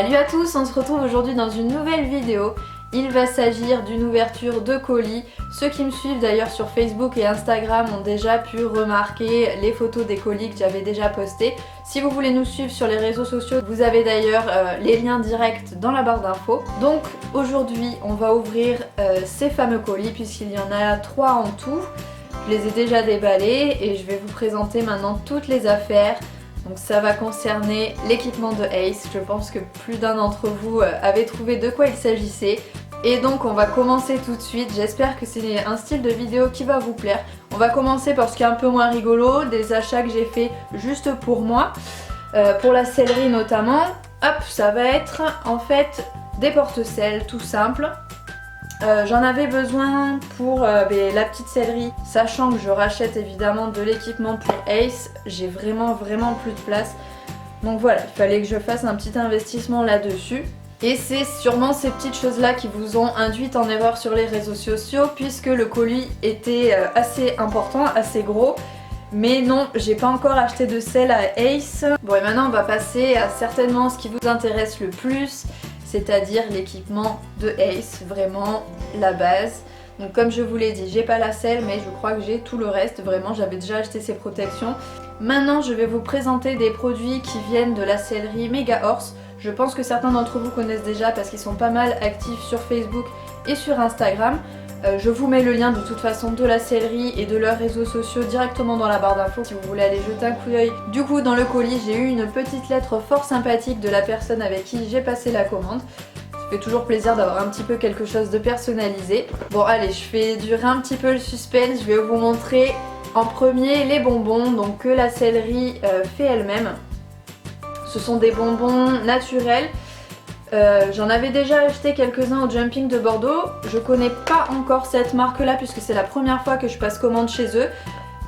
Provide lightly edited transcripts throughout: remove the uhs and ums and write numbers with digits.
Salut à tous, on se retrouve aujourd'hui dans une nouvelle vidéo. Il va s'agir d'une ouverture de colis. Ceux qui me suivent d'ailleurs sur Facebook et Instagram ont déjà pu remarquer les photos des colis que j'avais déjà postés. Si vous voulez nous suivre sur les réseaux sociaux, vous avez d'ailleurs les liens directs dans la barre d'infos. Donc aujourd'hui on va ouvrir ces fameux colis puisqu'il y en a 3 en tout. Je les ai déjà déballés et je vais vous présenter maintenant toutes les affaires. Donc ça va concerner l'équipement de Ace. Je pense que plus d'un d'entre vous avait trouvé de quoi il s'agissait. Et donc on va commencer tout de suite. J'espère que c'est un style de vidéo qui va vous plaire. On va commencer par ce qui est un peu moins rigolo, des achats que j'ai fait juste pour moi. Pour la sellerie notamment. Hop, ça va être en fait des porte-sels tout simples. J'en avais besoin pour la petite sellerie, sachant que je rachète évidemment de l'équipement pour Ace, j'ai vraiment plus de place. Donc voilà, il fallait que je fasse un petit investissement là-dessus. Et c'est sûrement ces petites choses-là qui vous ont induite en erreur sur les réseaux sociaux, puisque le colis était assez important, assez gros. Mais non, j'ai pas encore acheté de sel à Ace. Bon, et maintenant on va passer à certainement ce qui vous intéresse le plus, c'est-à-dire l'équipement de Ace, vraiment la base. Donc comme je vous l'ai dit, j'ai pas la selle mais je crois que j'ai tout le reste, vraiment j'avais déjà acheté ces protections. Maintenant je vais vous présenter des produits qui viennent de la sellerie Mega Horse. Je pense que certains d'entre vous connaissent déjà parce qu'ils sont pas mal actifs sur Facebook et sur Instagram. Je vous mets le lien de toute façon de la sellerie et de leurs réseaux sociaux directement dans la barre d'infos si vous voulez aller jeter un coup d'œil. Du coup dans le colis j'ai eu une petite lettre fort sympathique de la personne avec qui j'ai passé la commande. Ça fait toujours plaisir d'avoir un petit peu quelque chose de personnalisé. Bon allez, je fais durer un petit peu le suspense, je vais vous montrer en premier les bonbons donc que la sellerie fait elle-même. Ce sont des bonbons naturels. J'en avais déjà acheté quelques-uns au Jumping de Bordeaux. Je connais pas encore cette marque là puisque c'est la première fois que je passe commande chez eux.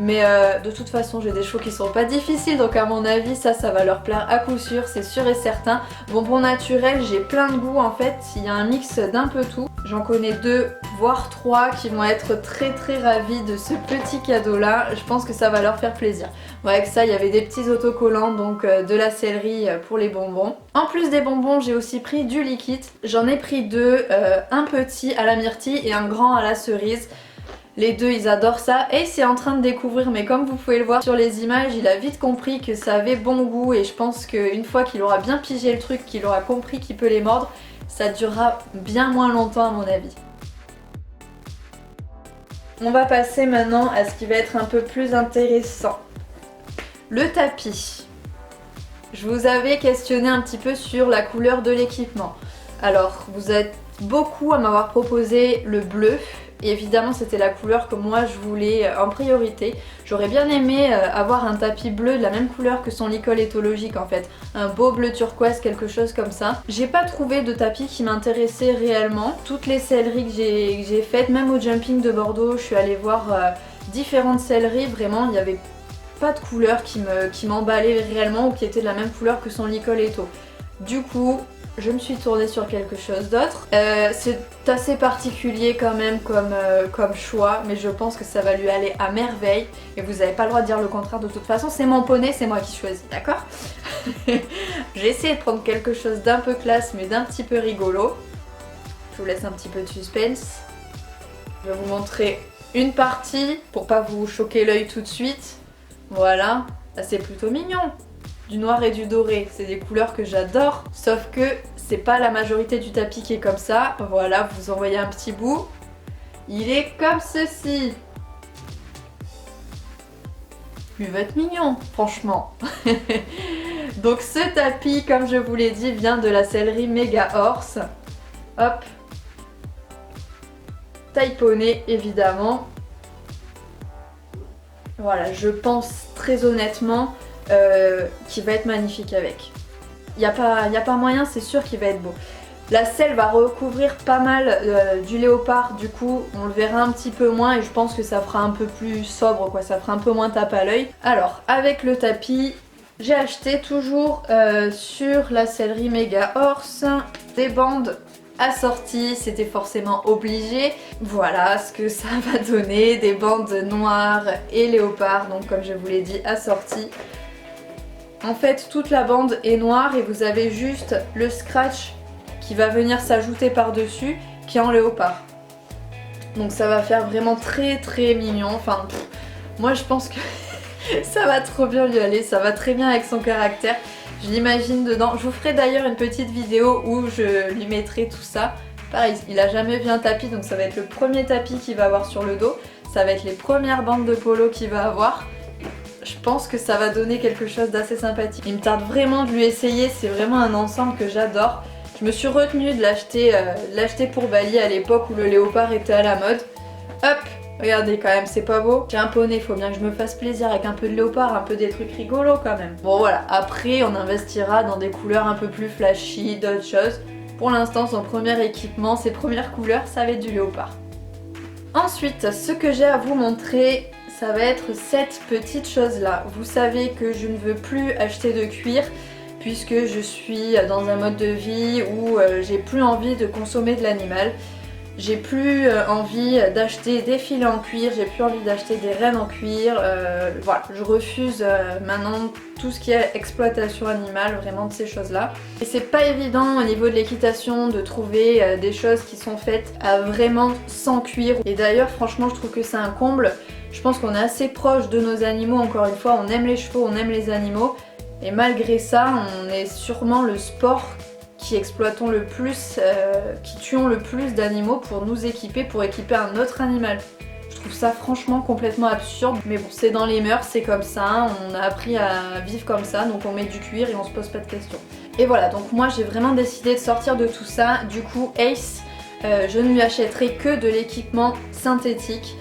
Mais de toute façon j'ai des chevaux qui sont pas difficiles donc à mon avis ça va leur plaire à coup sûr, c'est sûr et certain. Bonbons naturels, j'ai plein de goûts en fait, il y a un mix d'un peu tout. J'en connais 2 voire 3 qui vont être très ravis de ce petit cadeau là, je pense que ça va leur faire plaisir. Bon, avec ça il y avait des petits autocollants donc de la sellerie pour les bonbons. En plus des bonbons j'ai aussi pris du liquide, j'en ai pris 2, un petit à la myrtille et un grand à la cerise. Les deux ils adorent ça et c'est en train de découvrir, mais comme vous pouvez le voir sur les images, il a vite compris que ça avait bon goût et je pense qu'une fois qu'il aura bien pigé le truc, qu'il aura compris qu'il peut les mordre, ça durera bien moins longtemps à mon avis. On va passer maintenant à ce qui va être un peu plus intéressant. Le tapis. Je vous avais questionné un petit peu sur la couleur de l'équipement. Alors vous êtes beaucoup à m'avoir proposé le bleu. Et évidemment c'était la couleur que moi je voulais en priorité. J'aurais bien aimé avoir un tapis bleu de la même couleur que son licol éthologique en fait. Un beau bleu turquoise, quelque chose comme ça. J'ai pas trouvé de tapis qui m'intéressait réellement. Toutes les selleries que j'ai faites, même au Jumping de Bordeaux, je suis allée voir différentes selleries. Vraiment il n'y avait pas de couleur qui m'emballait réellement ou qui était de la même couleur que son licol étho. Du coup je me suis tournée sur quelque chose d'autre. C'est assez particulier quand même comme choix, mais je pense que ça va lui aller à merveille. Et vous n'avez pas le droit de dire le contraire de toute façon, c'est mon poney, c'est moi qui choisis, d'accord? J'ai essayé de prendre quelque chose d'un peu classe, mais d'un petit peu rigolo. Je vous laisse un petit peu de suspense. Je vais vous montrer une partie, pour pas vous choquer l'œil tout de suite. Voilà, là c'est plutôt mignon. Du noir et du doré, c'est des couleurs que j'adore, sauf que c'est pas la majorité du tapis qui est comme ça. Voilà, vous en voyez un petit bout. Il est comme ceci. Il va être mignon, franchement. Donc ce tapis, comme je vous l'ai dit, vient de la sellerie Mega Horse. Hop. Taille poney, évidemment. Voilà, je pense très honnêtement qui va être magnifique avec. Il n'y a pas moyen, c'est sûr qu'il va être beau. La selle va recouvrir pas mal du léopard, du coup on le verra un petit peu moins et je pense que ça fera un peu plus sobre quoi, ça fera un peu moins tape à l'œil. Alors avec le tapis, j'ai acheté toujours sur la sellerie Mega Horse des bandes assorties, c'était forcément obligé. Voilà ce que ça va donner, des bandes noires et léopard, donc comme je vous l'ai dit assorties. En fait toute la bande est noire et vous avez juste le scratch qui va venir s'ajouter par dessus qui est en léopard. Donc ça va faire vraiment très mignon, enfin moi je pense que ça va trop bien lui aller, ça va très bien avec son caractère. Je l'imagine dedans. Je vous ferai d'ailleurs une petite vidéo où je lui mettrai tout ça. Pareil, il a jamais vu un tapis, donc ça va être le premier tapis qu'il va avoir sur le dos. Ça va être les premières bandes de polo qu'il va avoir. Je pense que ça va donner quelque chose d'assez sympathique. Il me tarde vraiment de lui essayer, c'est vraiment un ensemble que j'adore. Je me suis retenue de l'acheter pour Bali à l'époque où le léopard était à la mode. Hop! Regardez quand même, c'est pas beau. J'ai un poney, faut bien que je me fasse plaisir avec un peu de léopard, un peu des trucs rigolos quand même. Bon voilà, après on investira dans des couleurs un peu plus flashy, d'autres choses. Pour l'instant, son premier équipement, ses premières couleurs, ça va être du léopard. Ensuite, ce que j'ai à vous montrer, ça va être cette petite chose là. Vous savez que je ne veux plus acheter de cuir puisque je suis dans un mode de vie où j'ai plus envie de consommer de l'animal. J'ai plus envie d'acheter des filets en cuir, j'ai plus envie d'acheter des rennes en cuir. Voilà, je refuse maintenant tout ce qui est exploitation animale, vraiment de ces choses-là. Et c'est pas évident au niveau de l'équitation de trouver des choses qui sont faites à vraiment sans cuir. Et d'ailleurs, franchement, je trouve que c'est un comble. Je pense qu'on est assez proche de nos animaux, encore une fois, on aime les chevaux, on aime les animaux. Et malgré ça, on est sûrement le sport qui exploitons le plus, qui tuons le plus d'animaux pour nous équiper, pour équiper un autre animal. Je trouve ça franchement complètement absurde, mais bon, c'est dans les mœurs, c'est comme ça, on a appris à vivre comme ça, donc on met du cuir et on se pose pas de questions. Et voilà, donc moi j'ai vraiment décidé de sortir de tout ça. Du coup, Ace, je ne lui achèterai que de l'équipement synthétique.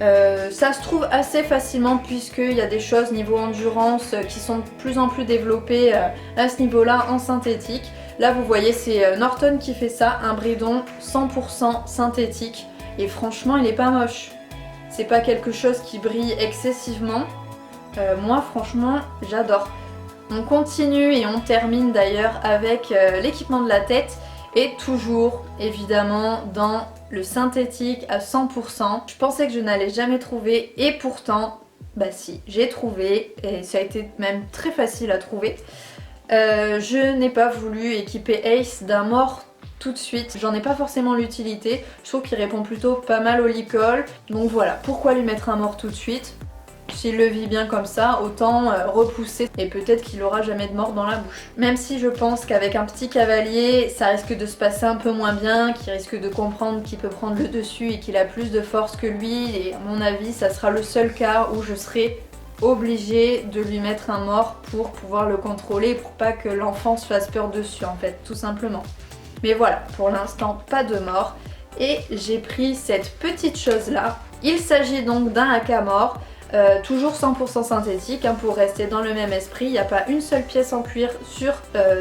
Ça se trouve assez facilement puisqu'il y a des choses niveau endurance qui sont de plus en plus développées à ce niveau-là en synthétique. Là vous voyez c'est Norton qui fait ça, un bridon 100% synthétique et franchement il est pas moche. C'est pas quelque chose qui brille excessivement. Moi franchement j'adore. On continue et on termine d'ailleurs avec l'équipement de la tête et toujours évidemment dans le synthétique à 100%. Je pensais que je n'allais jamais trouver et pourtant bah si, j'ai trouvé et ça a été même très facile à trouver. Je n'ai pas voulu équiper Ace d'un mort tout de suite, j'en ai pas forcément l'utilité, je trouve qu'il répond plutôt pas mal au licol, donc voilà, pourquoi lui mettre un mort tout de suite? S'il le vit bien comme ça, autant repousser et peut-être qu'il aura jamais de mort dans la bouche. Même si je pense qu'avec un petit cavalier, ça risque de se passer un peu moins bien, qu'il risque de comprendre qu'il peut prendre le dessus et qu'il a plus de force que lui, et à mon avis, ça sera le seul cas où je serai obligée de lui mettre un mort pour pouvoir le contrôler, pour pas que l'enfant se fasse peur dessus en fait, tout simplement. Mais voilà, pour l'instant pas de mort et j'ai pris cette petite chose là. Il s'agit donc d'un haka mort, toujours 100% synthétique hein, pour rester dans le même esprit. Il n'y a pas une seule pièce en cuir sur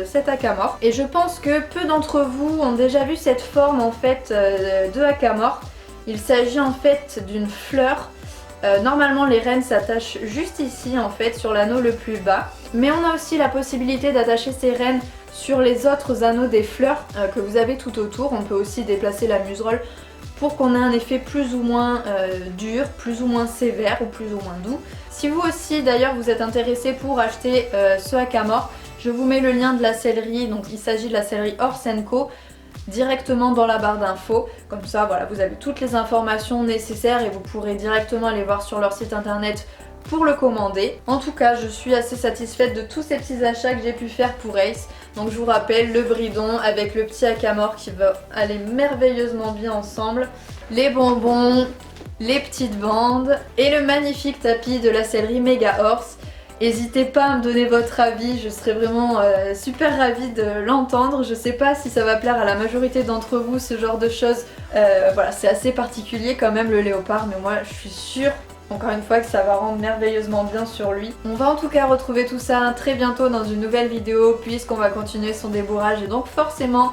cet haka mort. Et je pense que peu d'entre vous ont déjà vu cette forme en fait de haka mort. Il s'agit en fait d'une fleur. Normalement les rennes s'attachent juste ici en fait sur l'anneau le plus bas, mais on a aussi la possibilité d'attacher ces rennes sur les autres anneaux des fleurs que vous avez tout autour. On peut aussi déplacer la muserolle pour qu'on ait un effet plus ou moins dur, plus ou moins sévère ou plus ou moins doux. Si vous aussi d'ailleurs vous êtes intéressé pour acheter ce haka mort, je vous mets le lien de la sellerie, donc il s'agit de la sellerie Horse & Co, directement dans la barre d'infos. Comme ça voilà, vous avez toutes les informations nécessaires et vous pourrez directement aller voir sur leur site internet pour le commander. En tout cas, je suis assez satisfaite de tous ces petits achats que j'ai pu faire pour Ace. Donc je vous rappelle le bridon avec le petit haka mort qui va aller merveilleusement bien ensemble, les bonbons, les petites bandes et le magnifique tapis de la sellerie Mega Horse. N'hésitez pas à me donner votre avis, je serais vraiment super ravie de l'entendre. Je sais pas si ça va plaire à la majorité d'entre vous ce genre de choses. Voilà, c'est assez particulier quand même le léopard, mais moi je suis sûre encore une fois que ça va rendre merveilleusement bien sur lui. On va en tout cas retrouver tout ça très bientôt dans une nouvelle vidéo puisqu'on va continuer son débourrage et donc forcément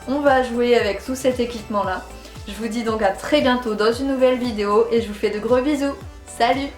on va jouer avec tout cet équipement là. Je vous dis donc à très bientôt dans une nouvelle vidéo et je vous fais de gros bisous. Salut!